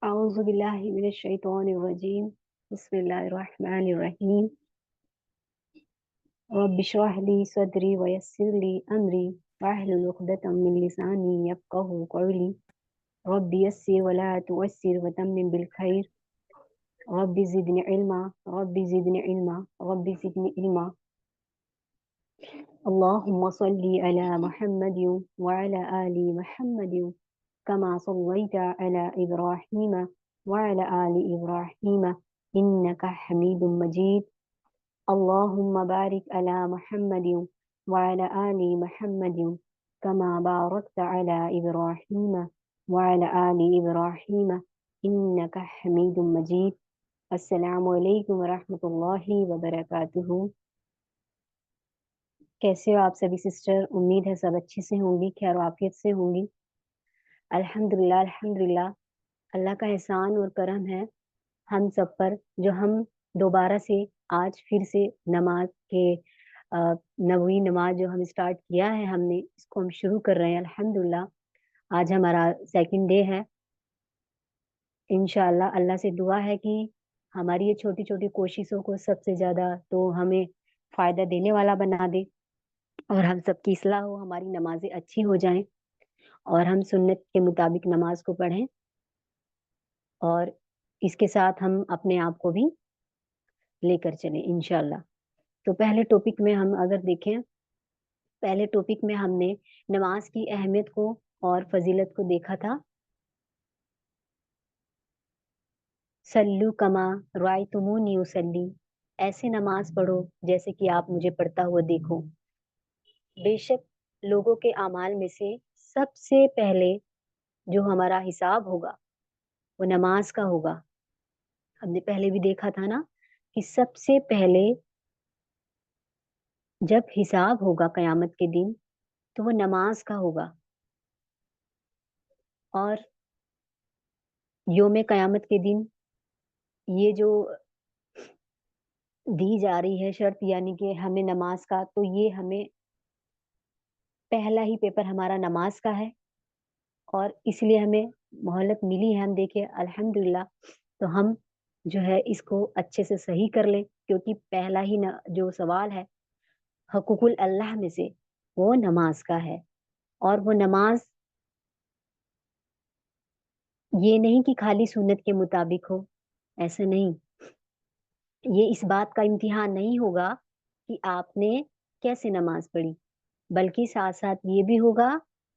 أعوذ بالله من الشيطان الرجيم بسم الله الرحمن الرحيم رب اشرح لي صدري ويسر لي أمري واحلل عقدة من لساني يفقهوا قولي رب يسر ولا تؤسر وتمم بالخير رب زدني علما رب زدني علما رب زدني علما اللهم صل على محمد وعلى آل محمد كما صليت على إبراهيم وعلى آل إبراهيم إنك حميد مجيد اللهم بارك على محمد وعلى آل محمد كما باركت على إبراهيم وعلى آل إبراهيم إنك حميد مجيد السلام علیکم ورحمۃ اللہ وبرکاتہ۔ کیسے ہو آپ سبھی سسٹر؟ امید ہے سب اچھے سے ہوں گی، خیر و عافیت سے ہوں گی۔ الحمدللہ الحمدللہ، اللہ کا احسان اور کرم ہے ہم سب پر، جو ہم دوبارہ سے آج پھر سے نماز کے نبوی نماز جو ہم اسٹارٹ کیا ہے، ہم نے اس کو ہم شروع کر رہے ہیں الحمدللہ۔ آج ہمارا سیکنڈ ڈے ہے۔ انشاءاللہ اللہ سے دعا ہے کہ ہماری یہ چھوٹی چھوٹی کوششوں کو سب سے زیادہ تو ہمیں فائدہ دینے والا بنا دے، اور ہم سب کی اصلاح ہو، ہماری نمازیں اچھی ہو جائیں، اور ہم سنت کے مطابق نماز کو پڑھیں، اور اس کے ساتھ ہم اپنے آپ کو بھی لے کر چلیں انشاءاللہ۔ تو پہلے ٹاپک میں ہم اگر دیکھیں، پہلے ٹاپک میں ہم نے نماز کی اہمیت کو اور فضیلت کو دیکھا تھا۔ سلو کما رأیتمونی اصلی، ایسے نماز پڑھو جیسے کہ آپ مجھے پڑھتا ہوا دیکھو۔ بے شک لوگوں کے اعمال میں سے سب سے پہلے جو ہمارا حساب ہوگا وہ نماز کا ہوگا۔ ہم نے پہلے بھی دیکھا تھا نا کہ سب سے پہلے جب حساب ہوگا قیامت کے دن تو وہ نماز کا ہوگا، اور یوم قیامت کے دن یہ جو دی جا رہی ہے شرط، یعنی کہ ہمیں نماز کا، تو یہ ہمیں پہلا ہی پیپر ہمارا نماز کا ہے، اور اس لیے ہمیں مہلت ملی ہے۔ ہم دیکھیں الحمدللہ، تو ہم جو ہے اس کو اچھے سے صحیح کر لیں، کیونکہ پہلا ہی جو سوال ہے حقوق اللہ میں سے وہ نماز کا ہے۔ اور وہ نماز یہ نہیں کہ خالی سنت کے مطابق ہو، ایسا نہیں، یہ اس بات کا امتحان نہیں ہوگا کہ آپ نے کیسے نماز پڑھی، بلکہ ساتھ ساتھ یہ بھی ہوگا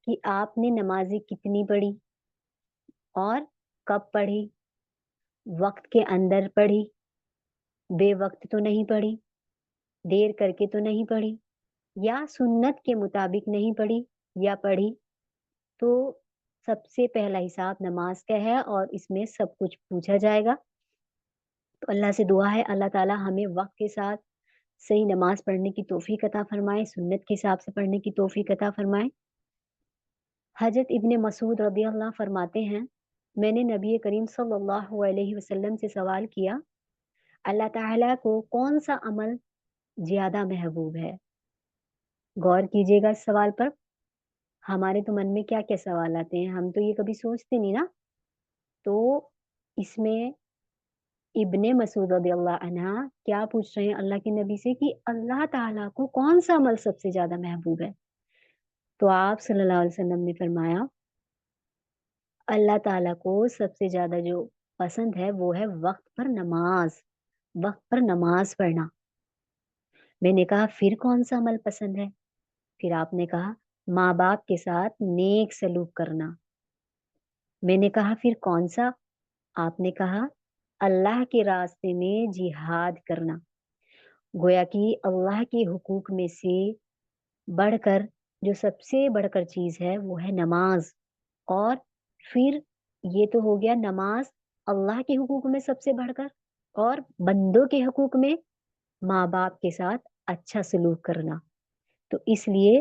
کہ آپ نے نمازیں کتنی پڑھی اور کب پڑھی، وقت کے اندر پڑھی، بے وقت تو نہیں پڑھی، دیر کر کے تو نہیں پڑھی، یا سنت کے مطابق نہیں پڑھی یا پڑھی۔ تو سب سے پہلا حساب نماز کا ہے، اور اس میں سب کچھ پوچھا جائے گا۔ تو اللہ سے دعا ہے اللہ تعالی ہمیں وقت کے ساتھ صحیح نماز پڑھنے کی توفیق عطا فرمائے، سنت کے حساب سے پڑھنے کی توفیق عطا فرمائے۔ حضرت ابن مسعود رضی اللہ فرماتے ہیں، میں نے نبی کریم صلی اللہ علیہ وسلم سے سوال کیا، اللہ تعالیٰ کو کون سا عمل زیادہ محبوب ہے؟ غور کیجیے گا اس سوال پر۔ ہمارے تو من میں کیا کیا سوال آتے ہیں، ہم تو یہ کبھی سوچتے نہیں نا۔ تو اس میں ابن مسعود رضی اللہ عنہ کیا پوچھ رہے ہیں اللہ کے نبی سے کہ اللہ تعالیٰ کو کون سا عمل سب سے زیادہ محبوب ہے؟ تو آپ صلی اللہ علیہ وسلم نے فرمایا اللہ تعالیٰ کو سب سے زیادہ جو پسند ہے وہ ہے وقت پر نماز، وقت پر نماز پڑھنا۔ میں نے کہا پھر کون سا عمل پسند ہے؟ پھر آپ نے کہا ماں باپ کے ساتھ نیک سلوک کرنا۔ میں نے کہا پھر کون سا؟ آپ نے کہا اللہ کے راستے میں جہاد کرنا۔ گویا کہ اللہ کے حقوق میں سے بڑھ کر جو سب سے بڑھ کر چیز ہے وہ ہے نماز، اور پھر یہ تو ہو گیا نماز اللہ کے حقوق میں سب سے بڑھ کر، اور بندوں کے حقوق میں ماں باپ کے ساتھ اچھا سلوک کرنا۔ تو اس لیے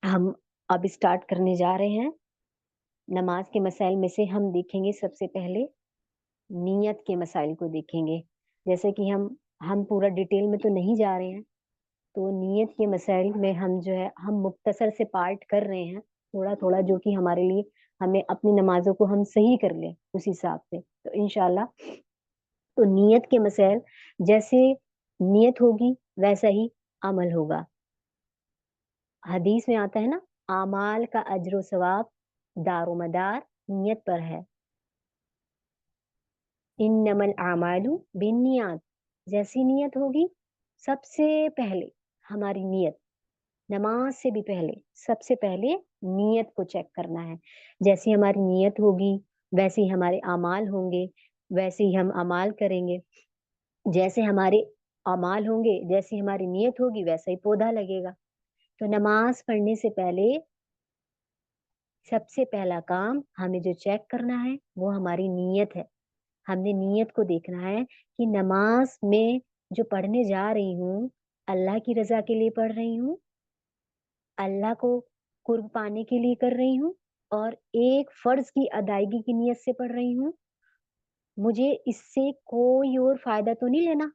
ہم اب اسٹارٹ کرنے جا رہے ہیں۔ نماز کے مسائل میں سے ہم دیکھیں گے سب سے پہلے نیت کے مسائل کو دیکھیں گے، جیسے کہ ہم پورا ڈیٹیل میں تو نہیں جا رہے ہیں، تو نیت کے مسائل میں ہم جو ہے ہم مختصر سے پارٹ کر رہے ہیں تھوڑا تھوڑا، جو کہ ہمارے لیے हमें अपनी नमाजों को हम सही कर लें उस हिसाब से, तो इंशाल्लाह। तो नियत के मसैल, जैसे नियत होगी वैसा ही अमल होगा। हदीस में आता है ना, आमाल का अज्र सवाब दारोमदार नियत पर है। इन्नमल आमालू बिन्नियात, जैसी नियत होगी, सबसे पहले हमारी नियत, नमाज से भी पहले सबसे पहले नियत को चेक करना है। जैसी हमारी नियत होगी वैसे ही हमारे अमाल होंगे, वैसे ही हम अमाल करेंगे। जैसे हमारे अमाल होंगे, जैसी हमारी नियत होगी, वैसा ही पौधा लगेगा। तो नमाज पढ़ने से पहले सबसे पहला काम हमें जो चेक करना है वो हमारी नीयत है। हमने नीयत को देखना है कि नमाज में जो पढ़ने जा रही हूँ, अल्लाह की रजा के लिए पढ़ रही हूँ, अल्लाह को कुर्ब पाने के लिए कर रही हूँ, और एक फर्ज की अदायगी की नीयत से पढ़ रही हूँ। मुझे इससे कोई और फायदा तो नहीं लेना।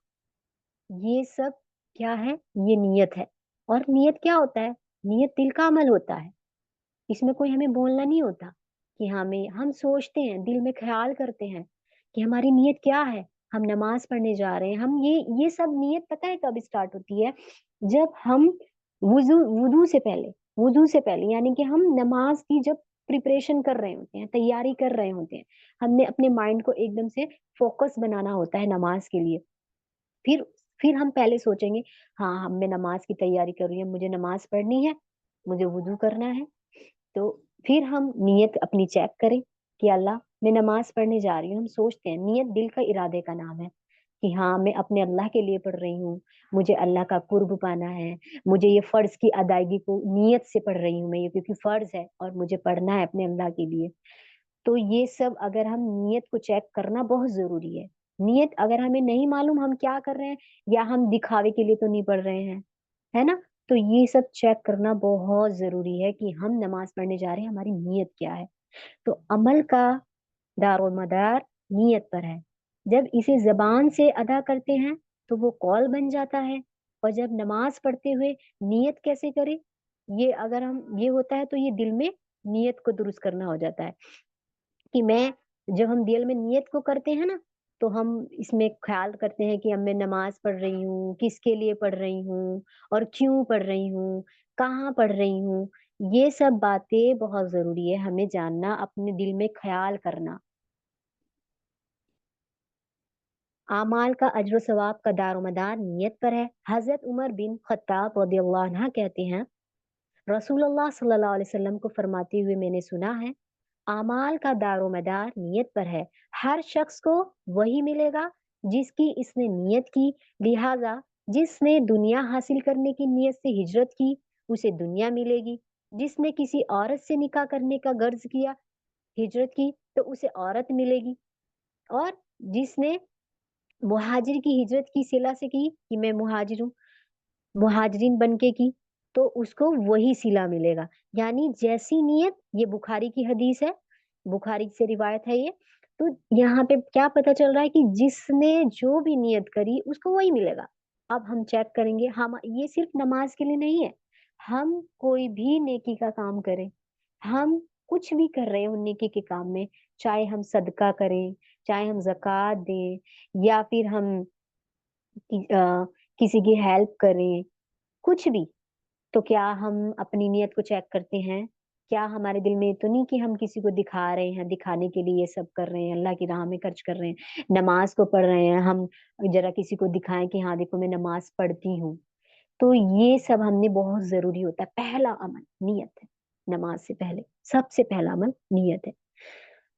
ये सब क्या है? ये नीयत है। और नीयत क्या होता है? नीयत दिल का अमल होता है। इसमें कोई हमें बोलना नहीं होता कि हमें, हम सोचते हैं, दिल में ख्याल करते हैं कि हमारी नीयत क्या है, हम नमाज पढ़ने जा रहे हैं। हम ये सब नीयत पता है कब स्टार्ट होती है? जब हम वुजू वुदू से पहले, वुदू से पहले यानी कि हम नमाज की जब प्रिपरेशन कर रहे होते हैं, तैयारी कर रहे होते हैं, हमने अपने माइंड को एकदम से फोकस बनाना होता है नमाज के लिए। फिर फिर हम पहले सोचेंगे, हाँ, हम मैं नमाज की तैयारी कर रही हूँ, मुझे नमाज पढ़नी है, मुझे वुदू करना है। तो फिर हम नियत अपनी चेक करें कि अल्लाह, मैं नमाज पढ़ने जा रही हूँ। हम सोचते हैं, नियत दिल का इरादे का नाम है कि हाँ, मैं अपने अल्लाह के लिए पढ़ रही हूँ, मुझे अल्लाह का कुर्ब पाना है, मुझे ये फर्ज की अदायगी को नियत से पढ़ रही हूँ मैं, ये क्योंकि फर्ज है और मुझे पढ़ना है अपने अल्लाह के लिए। तो ये सब अगर हम नियत को चेक करना बहुत जरूरी है। नियत अगर हमें नहीं मालूम हम क्या कर रहे हैं, या हम दिखावे के लिए तो नहीं पढ़ रहे हैं, है ना, तो ये सब चेक करना बहुत जरूरी है कि हम नमाज पढ़ने जा रहे हैं, हमारी नीयत क्या है। तो अमल का दारोमदार मदार नीयत पर है। जब इसे जबान से अदा करते हैं तो वो कौल बन जाता है। और जब नमाज पढ़ते हुए नियत कैसे करें, ये अगर हम, ये होता है तो ये दिल में नियत को दुरुस्त करना हो जाता है कि मैं, जब हम दिल में नियत को करते हैं ना, तो हम इसमें ख्याल करते हैं कि अब मैं नमाज पढ़ रही हूँ, किसके लिए पढ़ रही हूँ, और क्यों पढ़ रही हूँ, कहाँ पढ़ रही हूँ। ये सब बातें बहुत जरूरी है हमें जानना, अपने दिल में ख्याल करना। आमाल का अज्र सवाब का दारोमदार नियत पर है। हजरत उमर बिन खत्ताब रदियल्लाहु अन्हा कहते हैं, रसूलुल्लाह सल्लल्लाहु अलैहि वसल्लम को फरमाते हुए मैंने सुना है, आमाल का दारोमदार नियत पर है। हर शख्स को वही मिलेगा जिसकी इसने नियत की। लिहाजा जिसने दुनिया हासिल करने की नियत से हिजरत की, उसे दुनिया मिलेगी। जिसने किसी औरत से निकाह करने का गर्ज किया, हिजरत की, तो उसे औरत मिलेगी। और जिसने मुहाजिर की हिजरत की सिला से की कि मैं मुहाजिर हूँ, मुहाजिरीन बन के की, तो उसको वही सिला मिलेगा। यानी जैसी नियत, ये बुखारी की हदीस है, बुखारी से रिवायत है ये। तो यहाँ पे क्या पता चल रहा है कि जिसने जो भी नियत करी उसको वही मिलेगा। अब हम चेक करेंगे, हम ये सिर्फ नमाज के लिए नहीं है, हम कोई भी नेकी का काम करें, हम कुछ भी कर रहे हो नेकी के काम में, चाहे हम सदका करें, चाहे हम जक़ात दें, या फिर हम किसी की हेल्प करें, कुछ भी, तो क्या हम अपनी नियत को चेक करते हैं? क्या हमारे दिल में तो नहीं कि हम किसी को दिखा रहे हैं, दिखाने के लिए ये सब कर रहे हैं, अल्लाह की राह में खर्च कर रहे हैं, नमाज को पढ़ रहे हैं हम, जरा किसी को दिखाएं कि हाँ देखो मैं नमाज पढ़ती हूँ। तो ये सब हमने बहुत जरूरी होता है। पहला अमल नियत है, नमाज से पहले सबसे पहला अमल नियत है।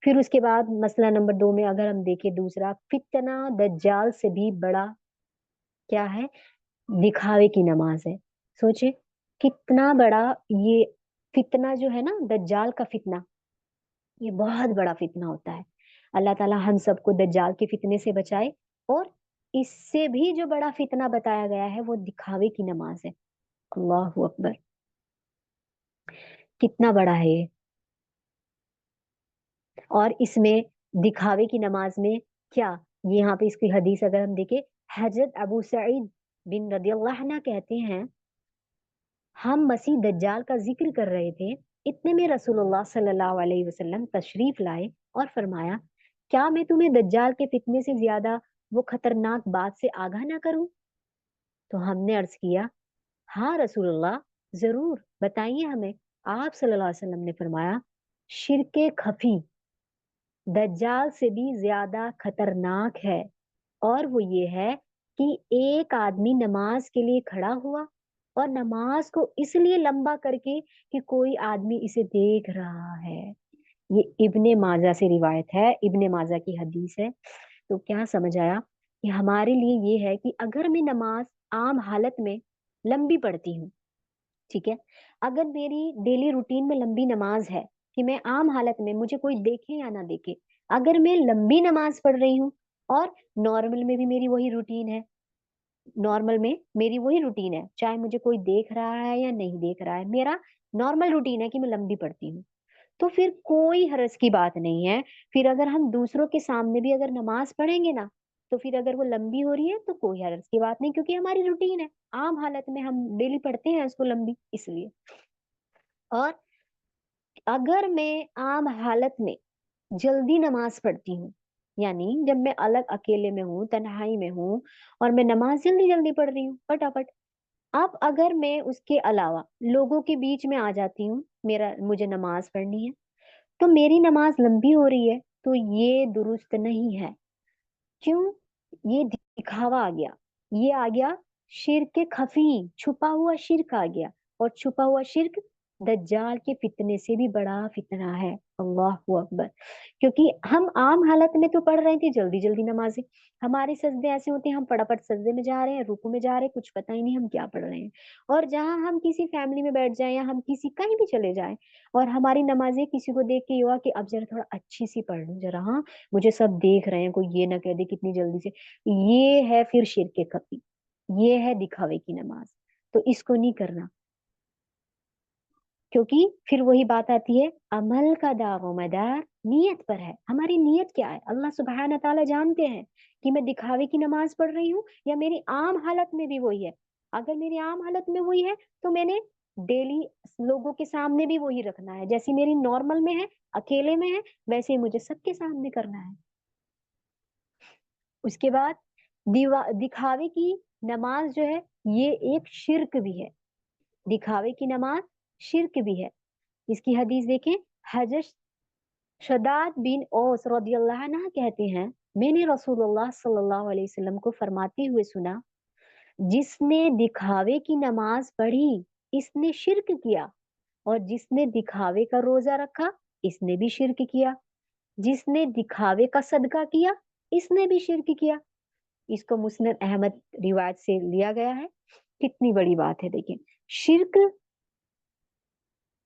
फिर उसके बाद मसला नंबर 2 में अगर हम देखें, दूसरा फितना दज्जाल से भी बड़ा क्या है? दिखावे की नमाज है। सोचे कितना बड़ा ये फितना जो है ना, दज्जाल का फितना, ये बहुत बड़ा फितना होता है। अल्लाह ताला हम सबको दज्जाल के फितने से बचाए। और इससे भी जो बड़ा फितना बताया गया है वो दिखावे की नमाज है। अल्लाहु अकबर, कितना बड़ा है ये। और इसमें दिखावे की नमाज में क्या, ये यहाँ पे इसकी हदीस अगर हम देखें, हजरत अबू सईद बिन रदियल्लाहु अन्हु कहते हैं, हम मसीह दज्जाल का जिक्र कर रहे थे, इतने में रसूलुल्लाह सल्लल्लाहु अलैहि वसल्लम तशरीफ लाए और फरमाया, क्या मैं तुम्हें दज्जाल के फितने से ज्यादा वो खतरनाक बात से आगाह ना करूं? तो हमने अर्ज किया, हाँ रसूलुल्लाह, जरूर बताइए हमें। आप सल्लल्लाहु अलैहि वसल्लम ने फरमाया, शिरके खफी दज्जाल से भी ज्यादा खतरनाक है, और वो ये है कि एक आदमी नमाज के लिए खड़ा हुआ और नमाज को इसलिए लंबा करके कि कोई आदमी इसे देख रहा है। ये इब्ने माजा से रिवायत है, इब्ने माजा की हदीस है। तो क्या समझ आया कि हमारे लिए ये है कि अगर मैं नमाज आम हालत में लंबी पढ़ती हूँ, ठीक है, अगर मेरी डेली रूटीन में लंबी नमाज है कि मैं आम हालत में, मुझे कोई देखे या ना देखे, अगर मैं लंबी नमाज पढ़ रही हूँ और नॉर्मल में भी मेरी वही रूटीन है, नॉर्मल में मेरी वही रूटीन है, चाहे मुझे कोई देख रहा है या नहीं देख रहा है, मेरा नॉर्मल रूटीन है कि मैं लंबी पढ़ती हूँ, तो फिर कोई हर्ज की बात नहीं है। फिर अगर हम दूसरों के सामने भी अगर नमाज पढ़ेंगे ना, तो फिर अगर वो लंबी हो रही है तो कोई हर्ज की बात नहीं, क्योंकि हमारी रूटीन है, आम हालत में हम डेली पढ़ते हैं उसको लंबी, इसलिए। और अगर मैं आम हालत में जल्दी नमाज पढ़ती हूँ, यानी जब मैं अलग अकेले में हूँ, तन्हाई में हूँ, और मैं नमाज जल्दी जल्दी पढ़ रही हूँ फटाफट, अब अगर मैं उसके अलावा लोगों के बीच में आ जाती हूँ, मेरा मुझे नमाज पढ़नी है, तो मेरी नमाज लंबी हो रही है, तो ये दुरुस्त नहीं है। क्यों? ये दिखावा आ गया, ये आ गया शिर्क खफी, छुपा हुआ शिर्क आ गया, और छुपा हुआ शिर्क दज्जाल के फितने से भी बड़ा फितना है। अल्लाहु अकबर। क्योंकि हम आम हालत में तो पढ़ रहे थे जल्दी जल्दी नमाजें, हमारे सजदे ऐसे होते हैं, हम फटाफट सजदे में जा रहे हैं, रुकू में जा रहे हैं, कुछ पता ही नहीं हम क्या पढ़ रहे हैं। और जहां हम किसी फैमिली में बैठ जाएं या हम किसी कहीं भी चले जाएं, और हमारी नमाजें किसी को देख के ये हुआ कि अब जरा थोड़ा अच्छी सी पढ़ लूं जरा, हाँ मुझे सब देख रहे हैं, कोई ये ना कह दे कितनी जल्दी से, ये है फिर शिरके खफी, ये है दिखावे की नमाज। तो इसको नहीं करना, क्योंकि फिर वही बात आती है, अमल का दारो मदार नीयत पर है, हमारी नीयत क्या है, अल्लाह सुब्हान ताला जानते हैं कि मैं दिखावे की नमाज पढ़ रही हूँ या मेरी आम हालत में भी वही है। अगर मेरी आम हालत में वही है तो मैंने डेली लोगों के सामने भी वही रखना है, जैसी मेरी नॉर्मल में है, अकेले में है, वैसे ही मुझे सबके सामने करना है। उसके बाद दिखावे की नमाज जो है, ये एक शिर्क भी है, दिखावे की नमाज शिर्क भी है। इसकी हदीस देखें, हजरत शदाद बिन औस रदियल्लाहु अन्हा कहते हैं, मैंने रसूलुल्लाह सल्लल्लाहु अलैहि वसल्लम को फरमाते हुए सुना, जिसने दिखावे की नमाज पढ़ी इसने शिर्क किया, और जिसने दिखावे का रोजा रखा इसने भी शिर्क किया, जिसने दिखावे का सदका किया इसने भी शिर्क किया। इसको मुस्नद अहमद रिवायत से लिया गया है। कितनी बड़ी बात है, देखिए। शिर्क,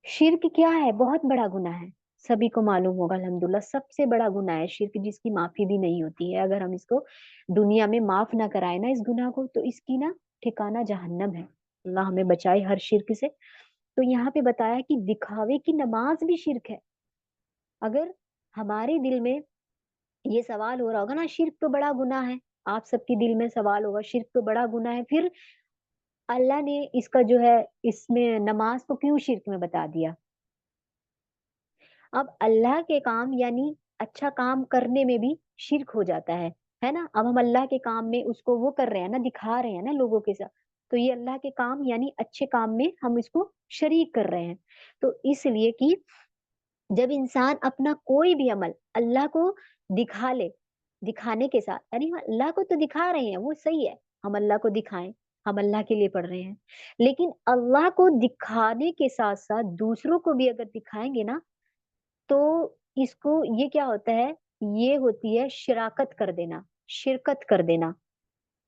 शिर्क क्या है? बहुत बड़ा गुनाह है, सभी को मालूम होगा अल्हम्दुलिल्लाह, सबसे बड़ा गुनाह है शिर्क, जिसकी माफी भी नहीं होती है। अगर हम इसको दुनिया में माफ ना कराए ना इस गुनाह को, तो इसकी ना ठिकाना जहन्नम है। अल्लाह हमें बचाए हर शिर्क से। तो यहाँ पे बताया कि दिखावे की नमाज भी शिर्क है। अगर हमारे दिल में ये सवाल हो रहा होगा ना, शिर्क तो बड़ा गुनाह है, आप सबके दिल में सवाल होगा शिर्क तो बड़ा गुनाह है, फिर अल्लाह ने इसका जो है, इसमें नमाज को क्यों शिर्क में बता दिया? अब अल्लाह के काम यानी अच्छा काम करने में भी शिर्क हो जाता है ना। अब हम अल्लाह के काम में उसको वो कर रहे हैं ना, दिखा रहे हैं ना लोगों के साथ, तो ये अल्लाह के काम यानी अच्छे काम में हम इसको शरीक कर रहे हैं। तो इसलिए कि जब इंसान अपना कोई भी अमल अल्लाह को दिखा ले, दिखाने के साथ, यानी हम अल्लाह को तो दिखा रहे हैं, वो सही है, हम अल्लाह को दिखाएं, हम अल्लाह के लिए पढ़ रहे हैं, लेकिन अल्लाह को दिखाने के साथ साथ दूसरों को भी अगर दिखाएंगे ना, तो इसको, ये क्या होता है, ये होती है शिराकत कर देना, शिरकत कर देना,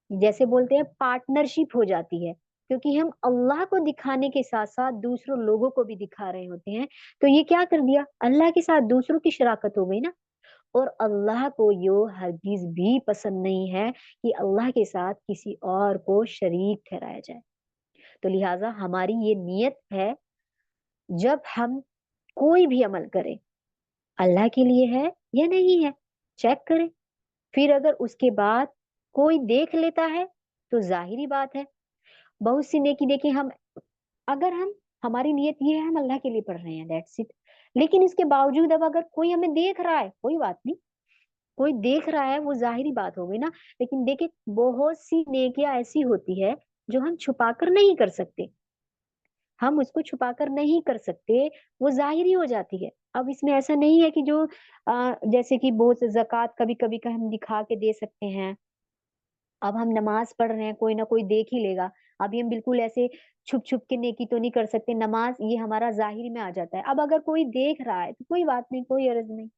जैसे बोलते हैं पार्टनरशिप हो जाती है, क्योंकि हम अल्लाह को दिखाने के साथ साथ दूसरों लोगों को भी दिखा रहे होते हैं। तो ये क्या कर दिया, अल्लाह के साथ दूसरों की शराकत हो गई ना। और अल्लाह को यो हरगिज भी पसंद नहीं है कि अल्लाह के साथ किसी और को शरीक ठहराया जाए। तो लिहाजा हमारी ये नियत है, जब हम कोई भी अमल करें, अल्लाह के लिए है या नहीं है, चेक करें। फिर अगर उसके बाद कोई देख लेता है तो जाहिरी बात है, बहुत सी नेकी देखिए हम, अगर हम हमारी नियत ये है हम अल्लाह के लिए पढ़ रहे हैं, दैट्स इट। लेकिन इसके बावजूद अब अगर कोई हमें देख रहा है, कोई बात नहीं, कोई देख रहा है वो जाहिरी बात हो गई ना। लेकिन देखिए बहुत सी नेकियां ऐसी होती है जो हम छुपा कर नहीं कर सकते, हम उसको छुपा कर नहीं कर सकते, वो जाहिरी हो जाती है। अब इसमें ऐसा नहीं है कि जो जैसे कि बहुत ज़कात कभी कभी का हम दिखा के दे सकते हैं। अब हम नमाज पढ़ रहे हैं, कोई ना कोई देख ही लेगा। अभी हम बिल्कुल ऐसे छुप छुप के नेकी तो नहीं कर सकते, नमाज ये हमारा जाहिर में आ जाता है। अब अगर कोई देख रहा है तो कोई बात नहीं, कोई अर्ज नहीं।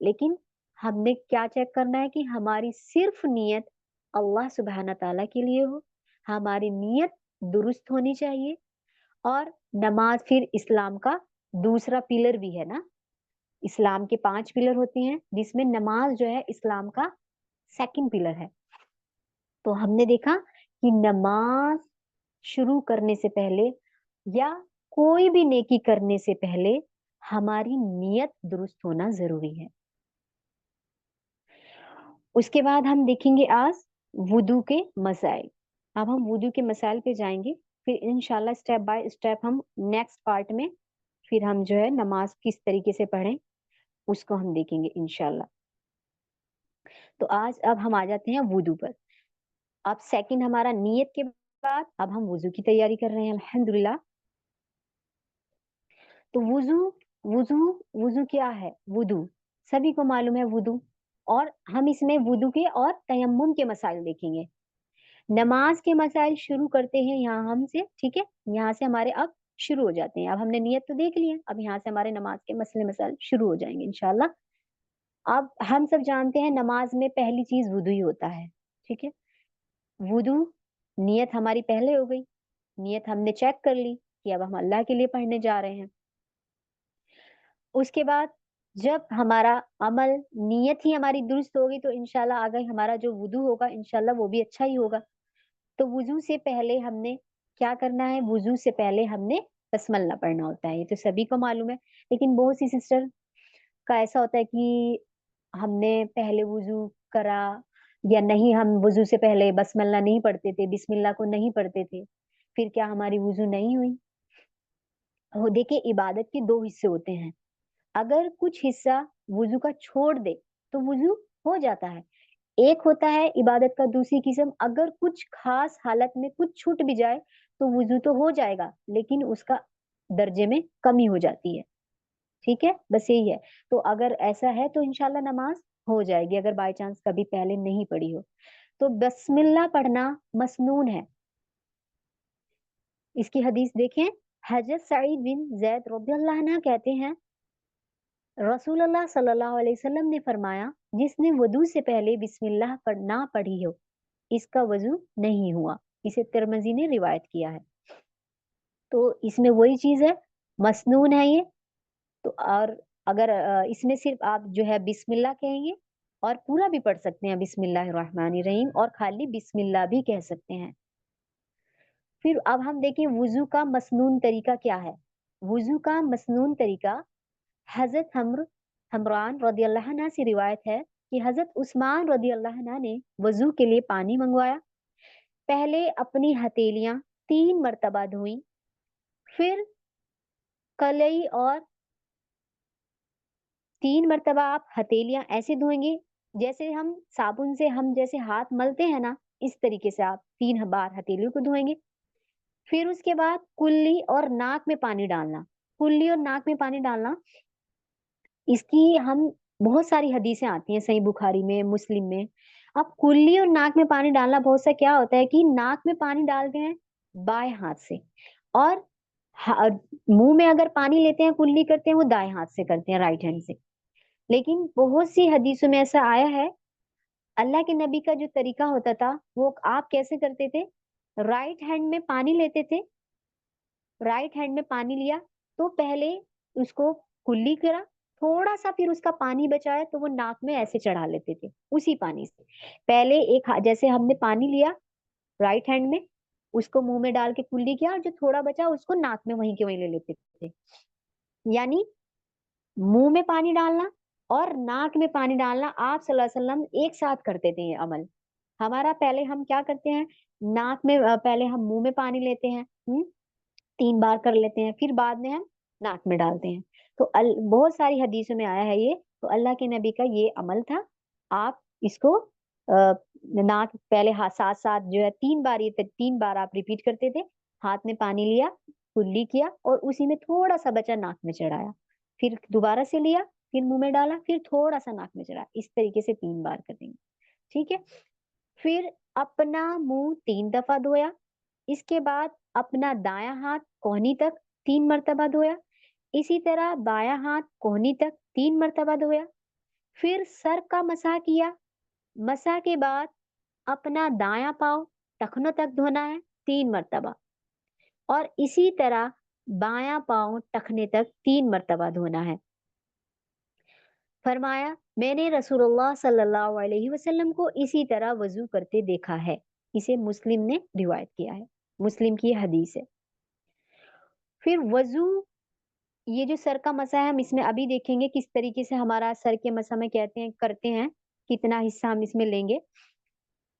लेकिन हमने क्या चेक करना है कि हमारी सिर्फ नियत अल्लाह सुबहाना ताला के लिए हो, हमारी नियत दुरुस्त होनी चाहिए। और नमाज फिर इस्लाम का दूसरा पिलर भी है ना, इस्लाम के 5 पिलर होते हैं जिसमें नमाज जो है इस्लाम का सेकंड पिलर है। तो हमने देखा कि नमाज शुरू करने से पहले या कोई भी नेकी करने से पहले हमारी नियत दुरुस्त होना जरूरी है। उसके बाद हम देखेंगे आज वुदू के मसाइल। अब हम वुदू के मसाइल पे जाएंगे, फिर इंशाल्लाह स्टेप बाय स्टेप हम नेक्स्ट पार्ट में फिर हम जो है नमाज किस तरीके से पढ़ें उसको हम देखेंगे इंशाल्लाह। तो आज अब हम आ जाते हैं वुदू पर। अब सेकंड हमारा नियत के बाद अब हम वुजू की तैयारी कर रहे हैं अल्हम्दुलिल्लाह। तो वुजू, वुजू वुजू क्या है? वुदू सभी को मालूम है वुदू। और हम इसमें वुदू के और तयम्मुम के मसाइल देखेंगे। नमाज के मसाइल शुरू करते हैं यहाँ हमसे, ठीक है? यहाँ से हमारे अब शुरू हो जाते हैं। अब हमने नियत तो देख लिया, अब यहाँ से हमारे नमाज के मसले मसाइल शुरू हो जाएंगे इंशाल्लाह। अब हम सब जानते हैं नमाज में पहली चीज वुदू ही होता है, ठीक है? वुदू, नियत हमारी पहले हो गई, नियत हमने चेक कर ली कि अब हम अल्लाह के लिए पढ़ने जा रहे हैं। उसके बाद जब हमारा अमल, नियत ही हमारी दुरुस्त होगी तो इंशाल्लाह आगे हमारा जो वुदू होगा इंशाल्लाह वो भी अच्छा ही होगा। तो वुजू से पहले हमने क्या करना है? वुजू से पहले हमने बसमल्ला पढ़ना होता है, ये तो सभी को मालूम है। लेकिन बहुत सी सिस्टर का ऐसा होता है कि हमने पहले वुजू करा या नहीं, हम वुजू से पहले बसमल्ला नहीं पढ़ते थे, बिस्मिल्लाह को नहीं पढ़ते थे, फिर क्या हमारी वुजू नहीं हुई? वो देखिए इबादत के दो हिस्से होते हैं, अगर कुछ हिस्सा वुजू का छोड़ दे तो वुजू हो जाता है। एक होता है इबादत का दूसरी किस्म, अगर कुछ खास हालत में कुछ छूट भी जाए तो वुजू तो हो जाएगा लेकिन उसका दर्जे में कमी हो जाती है, ठीक है? बस यही है। तो अगर ऐसा है तो इंशाल्लाह नमाज हो जाएगी अगर बाय चांस कभी पहले नहीं पढ़ी हो। तो बस्मिल्लाह पढ़ना मसनून है। इसकी हदीस देखें, हजरत सईद बिन जैद रदियल्लाहु अन्हु कहते हैं रसूलुल्लाह सल्लल्लाहु अलैहि वसल्लम ने फरमाया, जिसने वुदू से पहले बिस्मिल्लाह ना पढ़ी हो इसका वजू नहीं हुआ। इसे तिरमिजी ने रिवायत किया है। तो इसमें वही चीज है, मसनून है ये। तो और अगर इसमें सिर्फ आप जो है बिस्मिल्लाह कहेंगे और पूरा भी पढ़ सकते हैं बिस्मिल्लाह रहमानिर रहीम, और खाली बिस्मिल्लाह भी कह सकते हैं। फिर अब हम देखें वुजू का मसनून तरीका क्या है। वुजू का मसनून तरीका हजरत हमरान रदियल्लाहु अन्हा से रिवायत है कि हजरत उस्मान रदियल्लाहु अन्हा ने वजू के लिए पानी मंगवाया। पहले अपनी हथेलियां 3 मरतबा धोई, फिर कलाई, और 3 मरतबा आप हथेलियां ऐसे धोएंगे जैसे हम साबुन से हम जैसे हाथ मलते हैं ना, इस तरीके से आप 3 बार हथेलियों को धोएंगे। फिर उसके बाद कुल्ली और नाक में पानी डालना। कुल्ली और नाक में पानी डालना, इसकी हम बहुत सारी हदीसें आती हैं सही बुखारी में, मुस्लिम में। अब कुल्ली और नाक में पानी डालना, बहुत सा क्या होता है कि नाक में पानी डालते हैं बाएं हाथ से, और मुंह में अगर पानी लेते हैं कुल्ली करते हैं वो दाएं हाथ से करते हैं, राइट हैंड से। लेकिन बहुत सी हदीसों में ऐसा आया है, अल्लाह के नबी का जो तरीका होता था वो आप कैसे करते थे? राइट हैंड में पानी लेते थे, राइट हैंड में पानी लिया तो पहले उसको कुल्ली करा, थोड़ा सा फिर उसका पानी बचाया तो वो नाक में ऐसे चढ़ा लेते थे उसी पानी से। पहले जैसे हमने पानी लिया राइट हैंड में, उसको मुंह में डाल के कुल्ली किया, और जो थोड़ा बचा उसको नाक में वहीं के वहीं ले लेते थे। यानी मुंह में पानी डालना और नाक में पानी डालना आप सल्लल्लाहु अलैहि वसल्लम एक साथ करते थे ये अमल। हमारा पहले हम क्या करते हैं, नाक में पहले हम मुंह में पानी लेते हैं, 3 बार कर लेते हैं, फिर बाद में हम नाक में डालते हैं। तो बहुत सारी हदीसों में आया है ये, तो अल्लाह के नबी का ये अमल था। आप इसको नाक पहले हाथ साथ साथ जो है 3 बार, ये 3 बार आप रिपीट करते थे। हाथ में पानी लिया, कुल्ली किया और उसी में थोड़ा सा बचा नाक में चढ़ाया, फिर दोबारा से लिया, फिर मुंह में डाला, फिर थोड़ा सा नाक में चढ़ाया। इस तरीके से 3 बार करेंगे, ठीक है। फिर अपना मुंह 3 दफा धोया। इसके बाद अपना दायां हाथ कोहनी तक 3 मर्तबा धोया। इसी तरह बायां हाथ कोहनी तक 3 मर्तबा धोया। फिर सर का मसा किया। मसा के बाद अपना दायां पाँव टखनों तक धोना है 3 मर्तबा, और इसी तरह बायां पाँव टखने तक 3 मर्तबा धोना है। फरमाया, मैंने रसूलुल्लाह सल्लल्लाहु अलैहि वसल्लम को इसी तरह वजू करते देखा है। इसे मुस्लिम ने रिवायत किया है, मुस्लिम की हदीस है। फिर वजू, ये जो सर का मसा है, हम इसमें अभी देखेंगे किस तरीके से हमारा सर के मसा में कहते हैं करते हैं, कितना हिस्सा हम इसमें लेंगे।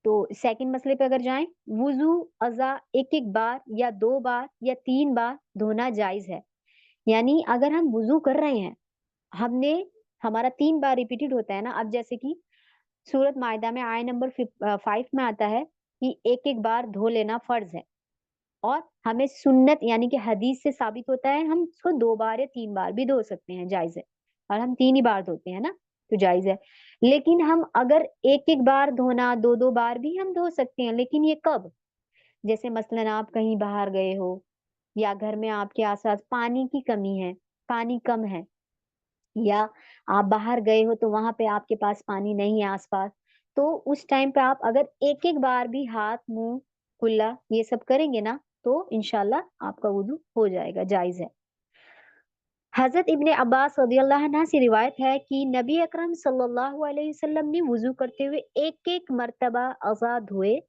तो सेकंड मसले पे अगर जाएं, वुजू अज़ा एक एक बार या 2 बार या 3 बार धोना जायज है। यानी अगर हम वुजू कर रहे हैं, हमने हमारा 3 बार रिपीटेड होता है ना, अब जैसे कि सूरत मायदा में आय नंबर 5 में आता है कि एक एक बार धो लेना फर्ज है, और हमें सुन्नत यानी कि हदीस से साबित होता है हम इसको 2 बार या 3 बार भी धो सकते हैं, जायज है। और हम 3 ही बार धोते हैं ना, तो जायज है। लेकिन हम अगर एक एक बार धोना, 2 2 बार भी हम धो सकते हैं, लेकिन ये कब? जैसे मसलन आप कहीं बाहर गए हो, या घर में आपके आसपास पानी की कमी है, पानी कम है, या आप बाहर गए हो तो वहां पे आपके पास पानी नहीं है आसपास, तो उस टाइम पे आप अगर एक एक बार भी हाथ मुंह कुल्ला ये सब करेंगे ना, तो इंशाल्लाह आपका वुदू हो जाएगा, जायज है। हजरत इब्ने अब्बास रदियल्लाहु अन्हा से रिवायत है कि नबी अकरम सल्लल्लाहु अलैहि वसल्लम ने वुजू करते हुए एक एक मर्तबा अज़ा धोए।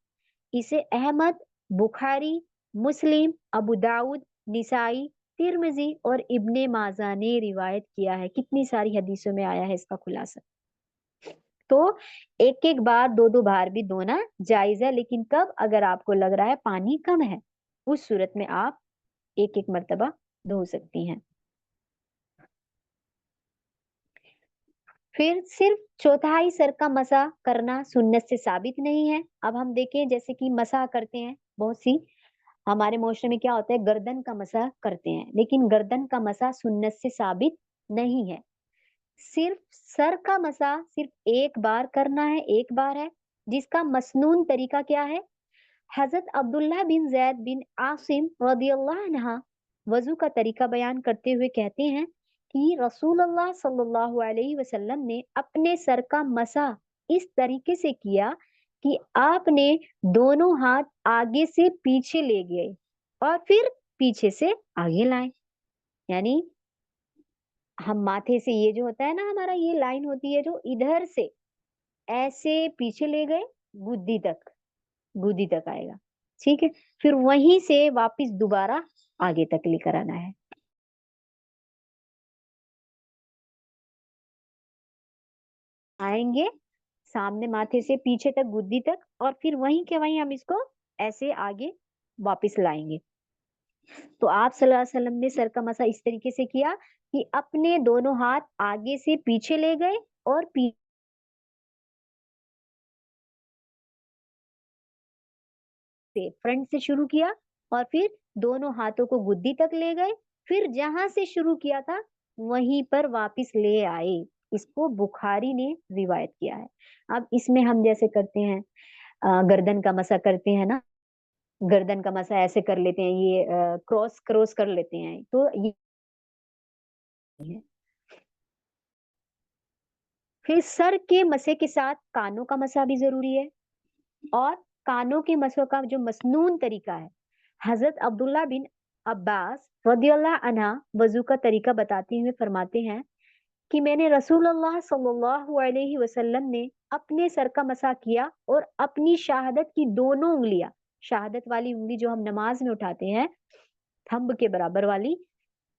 इसे अहमद, बुखारी, मुस्लिम, अबू दाऊद, निसाई, तिर्मिजी और इब्ने माजा ने रिवायत किया है। कितनी सारी हदीसों में आया है इसका खुलासा। तो एक एक बार 2 2 बार भी धोना जायज है, लेकिन कब? अगर आपको लग रहा है पानी कम है, उस सूरत में आप एक एक मर्तबा धो सकती हैं। फिर सिर्फ चौथाई सर का मसा करना सुन्नत से साबित नहीं है। अब हम देखें, जैसे कि मसा करते हैं बहुत सी, हमारे मोशरे में क्या होता है, गर्दन का मसा करते हैं, लेकिन गर्दन का मसा सुन्नत से साबित नहीं है। सिर्फ सर का मसा सिर्फ एक बार करना है, एक बार है, जिसका मसनून तरीका क्या है? हजरत अब्दुल्लाह बिन जैद बिन आसिम रदियल्लाहु अन्हा वजू का तरीका बयान करते हुए कहते हैं कि रसूलुल्लाह सल्लल्लाहु अलैहि वसल्लम ने अपने सर का मसा इस तरीके से किया कि आपने दोनों हाथ आगे से पीछे ले गए और फिर पीछे से आगे लाए। यानी हम माथे से, ये जो होता है ना हमारा, ये लाइन होती है जो इधर से ऐसे पीछे ले गए, गुद्दी तक, गुद्दी तक आएगा, ठीक है। फिर वहीं से वापस दोबारा आगे तक लेकर आना है। आएंगे सामने माथे से पीछे तक, गुद्दी तक, और फिर वहीं के वहीं हम इसको ऐसे आगे वापस लाएंगे। तो आप सल्लल्लाहु अलैहि वसल्लम ने सर का मसा इस तरीके से किया कि अपने दोनों हाथ आगे से पीछे ले गए और से फ्रंट से शुरू किया, और फिर दोनों हाथों को गुद्दी तक ले गए, फिर जहां से शुरू किया था वहीं पर वापस ले आए। इसको बुखारी ने रिवायत किया है। अब इसमें हम जैसे करते हैं, गर्दन का मसा करते हैं ना, गर्दन का मसा ऐसे कर लेते हैं, ये क्रॉस क्रॉस कर लेते हैं, तो ये है। फिर सर के मसे के साथ कानों का मसा भी जरूरी है, और कानों के मसों का जो मसनून तरीका है, हजरत अब्दुल्ला बिन अब्बास रदियल्लाहु अन्हा वजू का तरीका बताते हुए फरमाते हैं कि मैंने रसूलुल्लाह सल्लल्लाहु अलैहि वसल्लम ने अपने सर का मसा किया और अपनी शहादत की दोनों उंगलियां, शहादत वाली उंगली जो हम नमाज में उठाते हैं, थंब के बराबर वाली,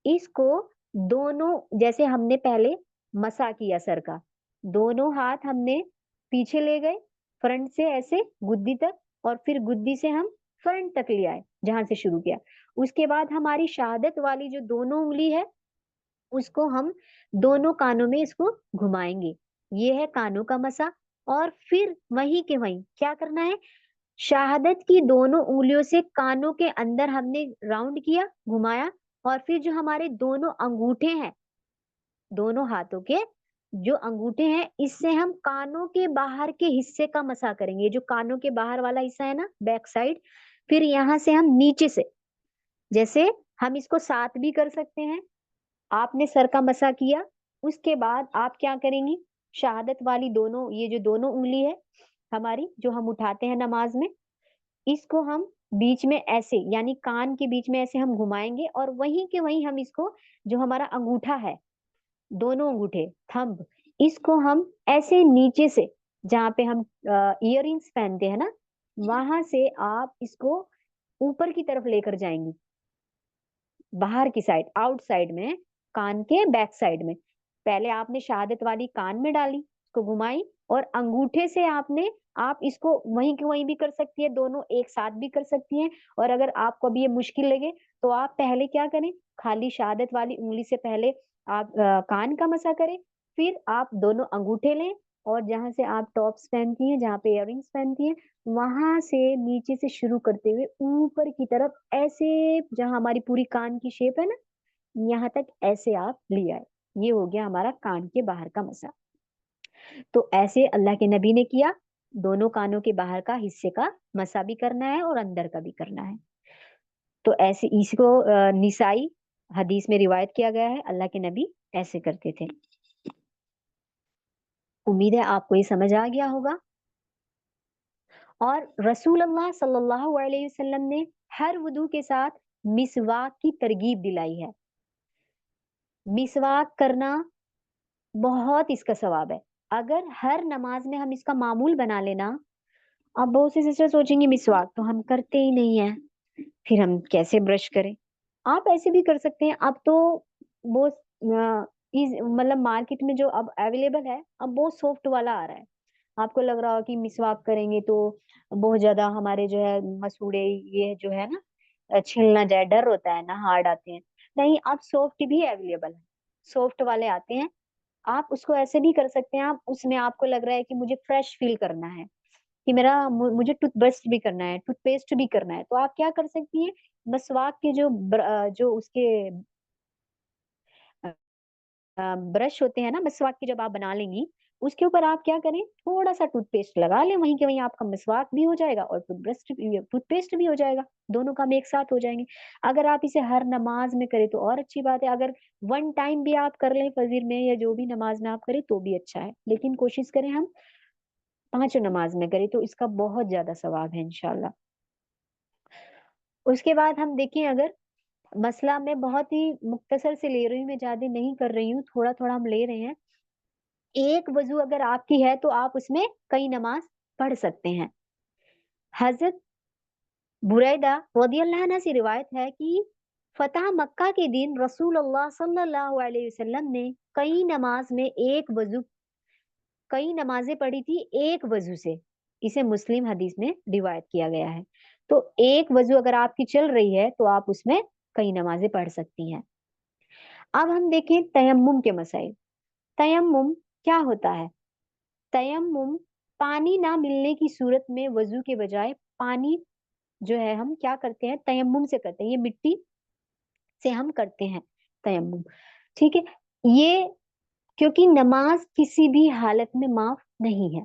इसको दोनों, जैसे हमने पहले मसा किया सर का, दोनों हाथ हमने पीछे ले गए फ्रंट से ऐसे गुद्दी तक, और फिर गुद्दी से हम फ्रंट तक ले आए जहां से शुरू किया, उसके बाद हमारी शहादत वाली जो दोनों उंगली है, उसको हम दोनों कानों में इसको घुमाएंगे। ये है कानों का मसा। और फिर वहीं के वहीं क्या करना है, शहादत की दोनों उंगलियों से कानों के अंदर हमने राउंड किया, घुमाया, और फिर जो हमारे दोनों अंगूठे हैं, दोनों हाथों के जो अंगूठे हैं, इससे हम कानों के बाहर के हिस्से का मसा करेंगे। जो कानों के बाहर वाला हिस्सा है ना, बैक साइड, फिर यहाँ से हम नीचे से, जैसे हम इसको साथ भी कर सकते हैं। आपने सर का मसा किया, उसके बाद आप क्या करेंगी, शहादत वाली दोनों, ये जो दोनों उंगली है हमारी, जो हम उठाते हैं नमाज में, इसको हम बीच में ऐसे, यानी कान के बीच में ऐसे हम घुमाएंगे, और वहीं के वहीं हम इसको, जो हमारा अंगूठा है, दोनों अंगूठे, थंब, इसको हम ऐसे नीचे से, जहाँ पे हम इयर रिंग्स पहनते हैं ना, वहां से आप इसको ऊपर की तरफ लेकर जाएंगी, बाहर की साइड, आउट साइड में, कान के बैक साइड में। पहले आपने शहादत वाली कान में डाली, उसको घुमाई, और अंगूठे से आपने, आप इसको वहीं के वहीं भी कर सकती है, दोनों एक साथ भी कर सकती हैं। और अगर आपको अभी ये मुश्किल लगे, तो आप पहले क्या करें, खाली शहादत वाली उंगली से पहले आप कान का मसा करें, फिर आप दोनों अंगूठे लें, और जहां से आप टॉप्स पहनती हैं, जहाँ पे इयररिंग्स पहनती हैं, वहां से नीचे से शुरू करते हुए ऊपर की तरफ ऐसे, जहां हमारी पूरी कान की शेप है ना, यहाँ तक ऐसे आप ले आए। ये हो गया हमारा कान के बाहर का मसा। तो ऐसे अल्लाह के नबी ने किया, दोनों कानों के बाहर का हिस्से का मसा भी करना है और अंदर का भी करना है। तो ऐसे इसको निसाई हदीस में रिवायत किया गया है, अल्लाह के नबी ऐसे करते थे। उम्मीद है आपको ये समझ आ गया होगा। और रसूल अल्लाह सल्लल्लाहु अलैहि वसल्लम ने हर वुदू के साथ मिसवाक की तरगीब दिलाई है। मिसवाक करना बहुत इसका सवाब है। अगर हर नमाज में हम इसका मामूल बना लेना, अब बहुत से सिस्टर सोचेंगे मिसवाक तो हम करते ही नहीं है, फिर हम कैसे ब्रश करें। आप ऐसे भी कर सकते हैं। अब तो वो मतलब मार्केट में जो अब अवेलेबल है, अब वो सॉफ्ट वाला आ रहा है। आपको लग रहा हो कि मिसवाक करेंगे तो बहुत ज्यादा हमारे जो है मसूड़े, ये जो है ना, छिल ना जाए, डर होता है ना, हार्ड आते हैं। नहीं, अब सॉफ्ट भी अवेलेबल है, सॉफ्ट वाले आते हैं। आप उसको ऐसे भी कर सकते हैं। आप उसमें, आपको लग रहा है कि मुझे फ्रेश फील करना है, कि मुझे टूथब्रश भी करना है, टूथपेस्ट भी करना है, तो आप क्या कर सकती हैं, मसवाक के जो उसके ब्रश होते हैं ना, मसवाक की जब आप बना लेंगी, उसके ऊपर आप क्या करें, थोड़ा सा टूथपेस्ट लगा लें, वहीं के वहीं आपका मसवाक भी हो जाएगा और टूथपेस्ट भी हो जाएगा, दोनों काम एक साथ हो जाएंगे। अगर आप इसे हर नमाज में करें तो और अच्छी बात है। अगर वन टाइम भी आप कर लें फजर में या जो भी नमाज में आप करें तो भी अच्छा है, लेकिन कोशिश करें हम पांचों नमाज में करें, तो इसका बहुत ज्यादा सवाब है इंशाल्लाह। उसके बाद हम देखें, अगर मसला मैं बहुत ही मुख्तसर से ले रही हूँ, मैं ज्यादा नहीं कर रही हूँ, थोड़ा थोड़ा हम ले रहे हैं। एक वजू अगर आपकी है तो आप उसमें कई नमाज पढ़ सकते हैं। हजरत बुरैदा रदियल्लाहु अन्हा से रिवायत है कि फतह मक्का के दिन रसूलुल्लाह सल्लल्लाहु अलैहि वसल्लम ने कई नमाजें पढ़ी थी एक वजू से। इसे मुस्लिम हदीस में रिवायत किया गया है। तो एक वजू अगर आपकी चल रही है तो आप उसमें कई नमाजें पढ़ सकती हैं। अब हम देखें तयम्मुम के मसाइल। तयम्मुम क्या होता है? तयम्मुम पानी ना मिलने की सूरत में वजू के बजाय पानी जो है हम क्या करते हैं, तयम्मुम से करते हैं, ये मिट्टी से हम करते हैं तयम्मुम। ठीक है। ये क्योंकि नमाज किसी भी हालत में माफ नहीं है,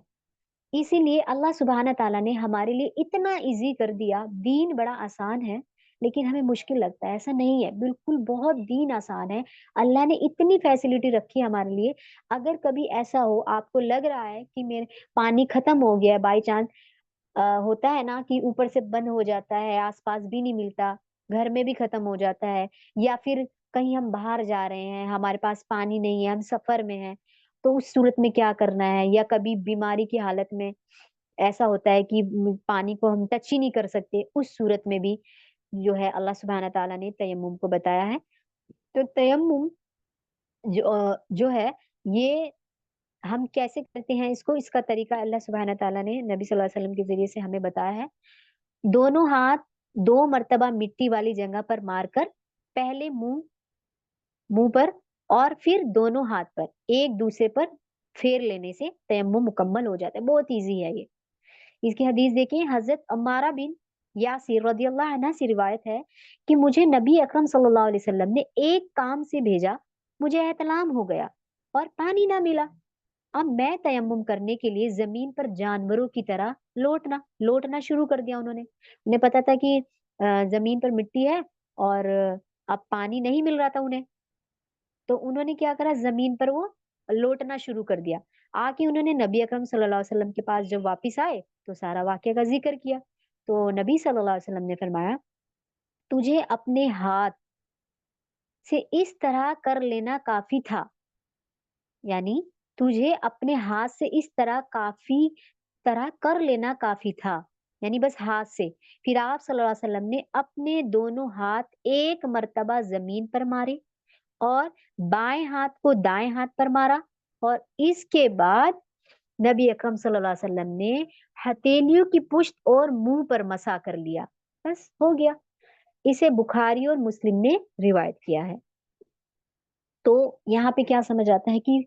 इसीलिए अल्लाह सुब्हाना ताला ने हमारे लिए इतना इजी कर दिया। दीन बड़ा आसान है लेकिन हमें मुश्किल लगता है, ऐसा नहीं है, बिल्कुल बहुत दीन आसान है। अल्लाह ने इतनी फैसिलिटी रखी है हमारे लिए। अगर कभी ऐसा हो, आपको लग रहा है कि मेरे पानी खत्म हो गया है, बाई चांस होता है ना कि ऊपर से बंद हो जाता है, आसपास भी नहीं मिलता, घर में भी खत्म हो जाता है, या फिर कहीं हम बाहर जा रहे हैं, हमारे पास पानी नहीं है, हम सफर में हैं, तो उस सूरत में क्या करना है, या कभी बीमारी की हालत में ऐसा होता है कि पानी को हम टच ही नहीं कर सकते, उस सूरत में भी जो है अल्लाह सुब्हाना ताला ने तयम्मुम को बताया है। तो तयम्मुम जो है, ये हम कैसे करते हैं इसको, इसका तरीका अल्लाह सुब्हाना ताला ने नबी सल्लल्लाहु अलैहि वसल्लम के जरिए से हमें बताया है। दोनों हाथ 2 मर्तबा मिट्टी वाली जगह पर मारकर, पहले मुंह पर और फिर दोनों हाथ पर एक दूसरे पर फेर लेने से तयम्मुम मुकम्मल हो जाता है। बहुत इजी है ये। इसकी हदीस देखिए, हजरत अम्मारा बिन यासिर रदियल्लाहु अन्हा से रिवायत है कि मुझे नबी अकरम सल्लल्लाहु अलैहि वसल्लम ने एक काम से भेजा, मुझे एहतलाम हो गया और पानी ना मिला। अब मैं तयम्मुम करने के लिए जमीन पर जानवरों की तरह लौटना शुरू कर दिया। उन्हें पता था कि जमीन पर मिट्टी है और अब पानी नहीं मिल रहा था उन्हें, तो उन्होंने क्या करा, जमीन पर वो लौटना शुरू कर दिया। आके उन्होंने नबी अकरम सल्लल्लाहु अलैहि वसल्लम के पास जब वापस आए तो सारा वाकया का जिक्र किया। तो नबी सल्लल्लाहु अलैहि वसल्लम ने फरमाया, तुझे अपने हाथ से इस तरह कर लेना काफी था, यानी तुझे अपने हाथ से इस तरह कर लेना काफी था, यानी बस हाथ से। फिर आप सल्लल्लाहु अलैहि वसल्लम ने अपने दोनों हाथ एक मर्तबा जमीन पर मारे और बाएं हाथ को दाएं हाथ पर मारा, और इसके बाद नबी अकरम सल्लल्लाहु अलैहि वसल्लम ने हथेलियों की पुष्ट और मुंह पर मसा कर लिया। बस हो गया। इसे बुखारी और मुस्लिम ने रिवायत किया है। तो यहाँ पे क्या समझ आता है कि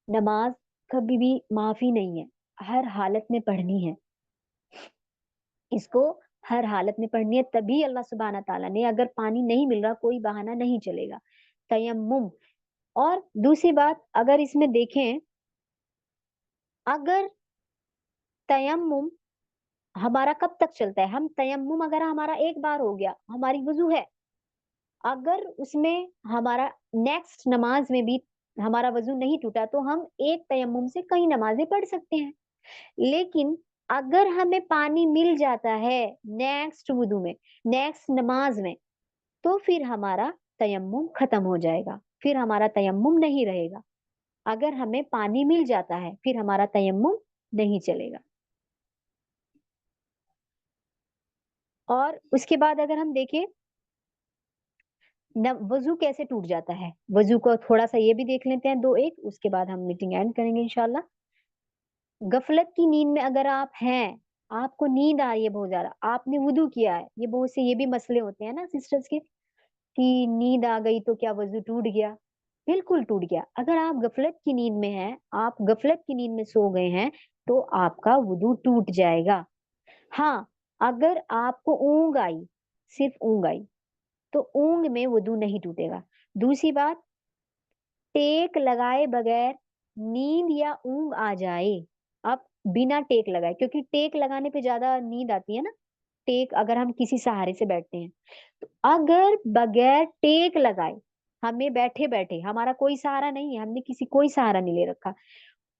नमाज कभी भी माफी नहीं है, हर हालत में पढ़नी है। इसको हर हालत में पढ़नी है, तभी अल्लाह सुब्हाना ताला ने, अगर पानी नहीं मिल रहा कोई बहाना नहीं चलेगा, तयम्मुम। और दूसरी बात, अगर इसमें देखें, अगर तयम्मुम हमारा कब तक चलता है, हम तयम्मुम अगर हमारा एक बार हो गया, हमारी वजू है, अगर उसमें हमारा नेक्स्ट नमाज में भी हमारा वजू नहीं टूटा तो हम एक तयम्मुम से कई नमाजें पढ़ सकते हैं। लेकिन अगर हमें पानी मिल जाता है नेक्स्ट वुदू में, नेक्स्ट नमाज में, तो फिर हमारा तयम्मुम खत्म हो जाएगा, फिर हमारा तयम्मुम नहीं रहेगा। अगर हमें पानी मिल जाता है फिर हमारा तयम्मुम नहीं चलेगा। और उसके बाद अगर हम देखें वजू कैसे टूट जाता है, वजू को थोड़ा सा ये भी देख लेते हैं, दो एक, उसके बाद हम मीटिंग एंड करेंगे इंशाल्लाह। गफलत की नींद में अगर आप हैं, आपको नींद आ रही है बहुत ज्यादा, आपने वुदू किया है, ये बहुत से ये भी मसले होते हैं ना सिस्टर्स के, कि नींद आ गई तो क्या वजू टूट गया? बिल्कुल टूट गया। अगर आप गफलत की नींद में हैं, आप गफलत की नींद में सो गए हैं, तो आपका वुदू टूट जाएगा। हाँ, अगर आपको ऊंग आई, सिर्फ ऊंग आई, तो ऊंग में वुदू नहीं टूटेगा। दूसरी बात, टेक लगाए बगैर नींद या ऊंग आ जाए, अब बिना टेक लगाए, क्योंकि टेक लगाने पे ज्यादा नींद आती है ना, टेक अगर हम किसी सहारे से बैठते हैं, तो अगर बगैर टेक लगाए, हमें बैठे बैठे, हमारा कोई सहारा नहीं है, हमने किसी कोई सहारा नहीं ले रखा,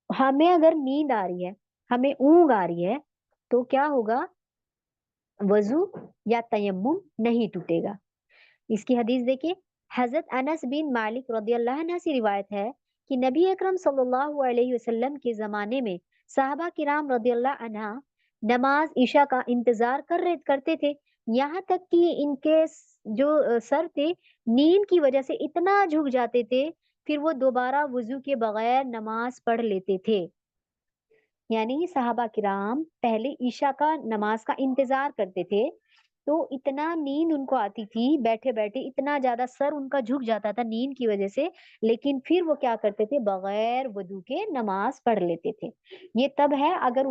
हमें अगर नींद आ रही है, हमें ऊंग आ रही है, तो क्या होगा, वजू या तयम्मुम नहीं टूटेगा। इसकी हदीस देखिए, हजरत अनस बिन मालिक रदियल्लाहु अन्हु से रिवायत है कि नबी अकरम सल्लल्लाहु अलैहि वसल्लम के जमाने में साहबा किराम रदियल्लाहु अन्हा नमाज ईशा का इंतजार करते थे, यहाँ तक कि इनके जो सर थे, नींद की वजह से इतना झुक जाते थे, फिर वो दोबारा वुजू के बगैर नमाज पढ़ लेते थे। यानी सहाबा किराम पहले ईशा का नमाज का इंतजार करते थे, तो इतना नींद उनको आती थी, बैठे बैठे इतना ज्यादा सर उनका झुक जाता था नींद की वजह से, लेकिन फिर वो क्या करते थे, बगैर वजू के नमाज पढ़ लेते थे। ये तब है अगर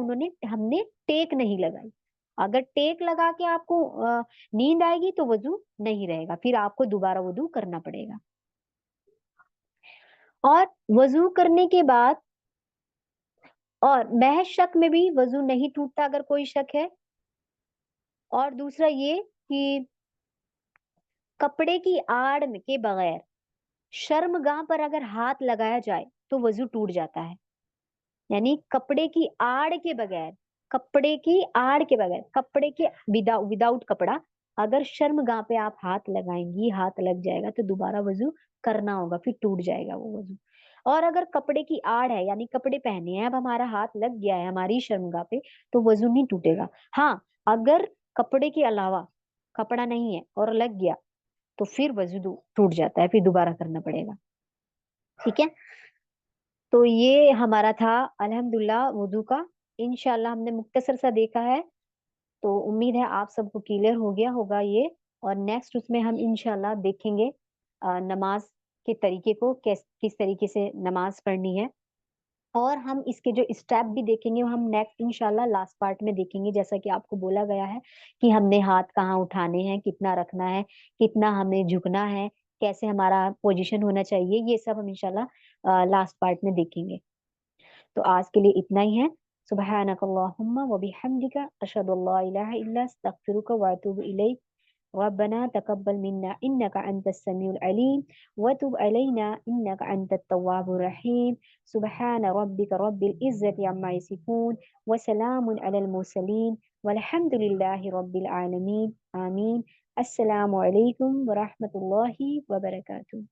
हमने टेक नहीं लगाई। अगर टेक लगा के आपको नींद आएगी तो वजू नहीं रहेगा, फिर आपको दोबारा वजू करना पड़ेगा। और वजू करने के बाद, और महज शक में भी वजू नहीं टूटता अगर कोई शक है। और दूसरा ये कि कपड़े की आड़ के बगैर शर्मगाह पर अगर हाथ लगाया जाए तो वजू टूट जाता है। यानी कपड़े की आड़ के बगैर, कपड़े की आड़ के बगैर, कपड़े के विदाउट कपड़ा, अगर शर्मगाह पे आप हाथ लगाएंगी, हाथ लग जाएगा तो दोबारा वजू करना होगा, फिर टूट जाएगा वो वजू। और अगर कपड़े की आड़ है, यानी कपड़े पहने हैं, अब हमारा हाथ लग गया है हमारी शर्मगाह पे, तो वजू नहीं टूटेगा। हाँ, अगर कपड़े के अलावा कपड़ा नहीं है और लग गया, तो फिर वजू टूट जाता है, फिर दोबारा करना पड़ेगा। ठीक है, तो ये हमारा था अल्हम्दुलिल्लाह वुदू का। इंशाल्लाह हमने मुख्तसर सा देखा है। تو امید ہے آپ सबको क्लियर हो गया होगा ये, और नेक्स्ट उसमें हम इंशाल्लाह देखेंगे नमाज के तरीके को, किस तरीके से नमाज पढ़नी है, और हम इसके जो स्टेप भी देखेंगे वो हम नेक्स्ट इंशाल्लाह लास्ट पार्ट में देखेंगे। जैसा कि आपको बोला गया है कि हमने हाथ कहाँ उठाने हैं, कितना रखना है, कितना हमें झुकना है, कैसे हमारा पोजीशन होना चाहिए, ये सब हम इंशाल्लाह लास्ट पार्ट में देखेंगे। तो आज के लिए इतना ही है। सुब्हानक अल्लाहुम्मा व बिहम्दिका अशहदु अल्ला इलाहा इल्ला अस्तगफिरुका व अतूबु इलैक। रब्बना तकब्बल मिन्ना इन्नका अंतस समीउल अलीम व तुब अलैना इन्नका अंतत तव्वाबुर रहीम। सुब्हान रब्बिका रब्बिल इज्जति अम्मा यसिफून व सलामुन अलल मुरसलीन वल्हम्दुलिल्लाहि रब्बिल आलमीन। आमीन। अस्सलामु अलैकुम व रहमतुल्लाहि व बरकातुहू।